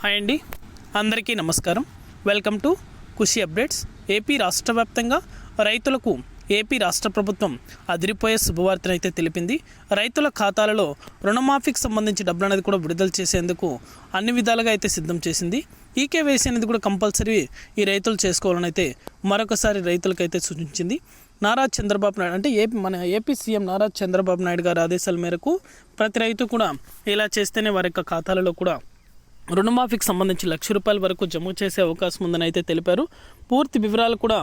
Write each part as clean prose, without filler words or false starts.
Hi అండి, అందరికీ నమస్కారం. Welcome to Khushi updates. AP రాష్ట్ర వ్యాప్తంగా రైతులకు ఏపీ రాష్ట్ర ప్రభుత్వం అదిరిపోయే శుభవార్తను అయితే తెలిపింది. రైతుల ఖాతాలలో రుణమాఫీకి సంబంధించి డబ్బులు అనేది కూడా విడుదల చేసేందుకు అన్ని విధాలుగా అయితే సిద్ధం చేసింది. ఈకేవైసీ అనేది కూడా కంపల్సరీ ఈ రైతులు చేసుకోవాలని అయితే మరొకసారి రైతులకైతే సూచించింది. నారా చంద్రబాబు నాయుడు అంటే మన ఏపీ సీఎం నారా చంద్రబాబు నాయుడు గారి ఆదేశాల మేరకు ప్రతి రైతు కూడా ఇలా చేస్తేనే వారి యొక్క ఖాతాలలో కూడా రుణమాఫీకి సంబంధించి ₹1,00,000 వరకు జమ చేసే అవకాశం ఉందని అయితే తెలిపారు. పూర్తి వివరాలు కూడా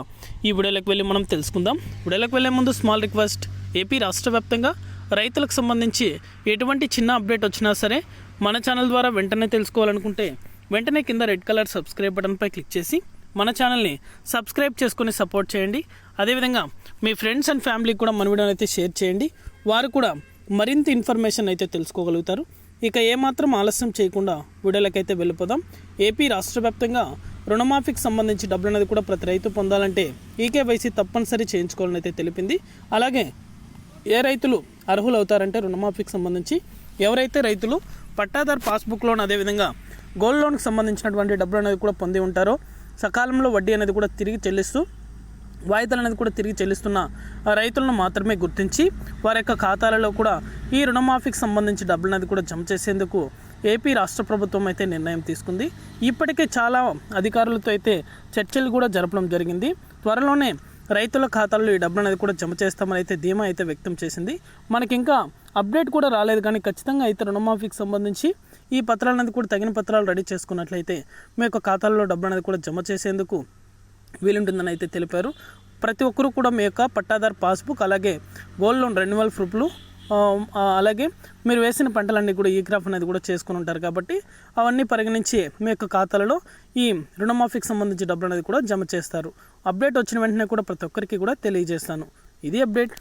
ఈ వీడియోలోకి వెళ్ళి మనం తెలుసుకుందాం. వీడియోలోకి వెళ్ళే ముందు స్మాల్ రిక్వెస్ట్, ఏపీ రాష్ట్ర వ్యాప్తంగా రైతులకు సంబంధించి ఎటువంటి చిన్న అప్డేట్ వచ్చినా సరే మన ఛానల్ ద్వారా వెంటనే తెలుసుకోవాలనుకుంటే వెంటనే కింద రెడ్ కలర్ సబ్స్క్రైబ్ బటన్పై క్లిక్ చేసి మన ఛానల్ని సబ్స్క్రైబ్ చేసుకుని సపోర్ట్ చేయండి. అదేవిధంగా మీ ఫ్రెండ్స్ అండ్ ఫ్యామిలీకి కూడా మన వీడియోని అయితే షేర్ చేయండి. వారు కూడా మరింత ఇన్ఫర్మేషన్ అయితే తెలుసుకోగలుగుతారు. ఇక ఏమాత్రం ఆలస్యం చేయకుండా వీడియోలకైతే వెళ్ళిపోదాం. ఏపీ రాష్ట్ర వ్యాప్తంగా రుణమాఫీకి సంబంధించి డబ్బులు అనేది కూడా ప్రతి రైతు పొందాలంటే ఈకేవైసీ తప్పనిసరి చేయించుకోవాలని అయితే తెలిపింది. అలాగే ఏ రైతులు అర్హులు అవుతారంటే రుణమాఫీకి సంబంధించి ఎవరైతే రైతులు పట్టాదారు పాస్బుక్ లోన్ అదేవిధంగా గోల్డ్ లోన్కి సంబంధించినటువంటి డబ్బులు అనేది కూడా పొంది ఉంటారో, సకాలంలో వడ్డీ అనేది కూడా తిరిగి చెల్లిస్తూ వాయిదాలు అనేది కూడా తిరిగి చెల్లిస్తున్న రైతులను మాత్రమే గుర్తించి వారి యొక్క ఖాతాలలో కూడా ఈ రుణమాఫీకి సంబంధించి డబ్బులు అనేది కూడా జమ చేసేందుకు ఏపీ రాష్ట్ర ప్రభుత్వం అయితే నిర్ణయం తీసుకుంది. ఇప్పటికే చాలా అధికారులతో అయితే చర్చలు కూడా జరపడం జరిగింది. త్వరలోనే రైతుల ఖాతాల్లో ఈ డబ్బులు అనేది కూడా జమ చేస్తామని అయితే ధీమా అయితే వ్యక్తం చేసింది. మనకి ఇంకా అప్డేట్ కూడా రాలేదు, కానీ ఖచ్చితంగా అయితే రుణమాఫీకి సంబంధించి ఈ పత్రాలు అనేది కూడా తగిన పత్రాలు రెడీ చేసుకున్నట్లయితే మీ యొక్క ఖాతాల్లో డబ్బులు అనేది కూడా జమ చేసేందుకు వీలుంటుందని అయితే తెలిపారు. ప్రతి ఒక్కరూ కూడా మీ యొక్క పట్టాదారు పాస్బుక్ అలాగే గోల్డ్ లోన్ రెన్యువల్ ప్రూఫ్లు అలాగే మీరు వేసిన పంటలన్నీ కూడా ఈ క్రాప్ అనేది కూడా చేసుకుని ఉంటారు కాబట్టి అవన్నీ పరిగణించి మీ యొక్క ఖాతాలలో ఈ రుణమాఫీకి సంబంధించి డబ్బులు అనేది కూడా జమ చేస్తారు. అప్డేట్ వచ్చిన వెంటనే కూడా ప్రతి ఒక్కరికి కూడా తెలియజేస్తాను. ఇది అప్డేట్.